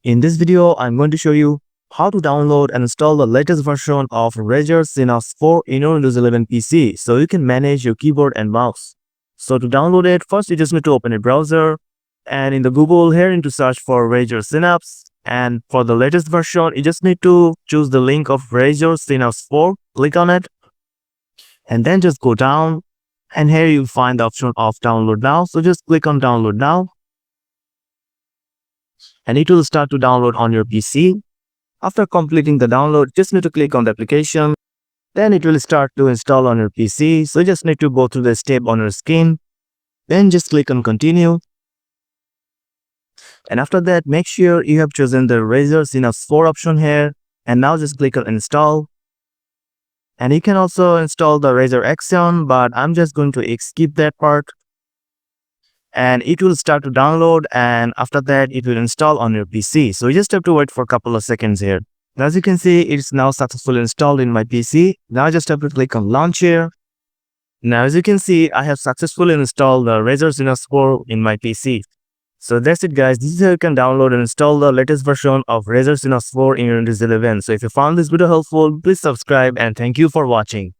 In this video, I'm going to show you how to download and install the latest version of Razer Synapse 4 in your Windows 11 PC so you can manage your keyboard and mouse. So to download it, first you just need to open a browser, and in the Google here you need to search for Razer Synapse, and for the latest version you just need to choose the link of Razer Synapse 4, click on it, and then just go down, and here you'll find the option of download now. So just click on download now, and it will start to download on your PC. After completing the download, just need to click on the application. Then it will start to install on your PC. So you just need to go through the step on your screen. Then just click on continue. And after that, make sure you have chosen the Razer Synapse 4 option here. And now just click on install. And you can also install the Razer Axion, but I'm just going to skip that part. And it will start to download, and after that it will install on your PC. So you just have to wait for a couple of seconds here. Now, as you can see, it's now successfully installed in my PC. Now I just have to click on launch here. Now as you can see, I have successfully installed the Razer Synapse 4 in my PC. So that's it guys, this is how you can download and install the latest version of Razer Synapse 4 in your Windows 11. So if you found this video helpful, please subscribe, and thank you for watching.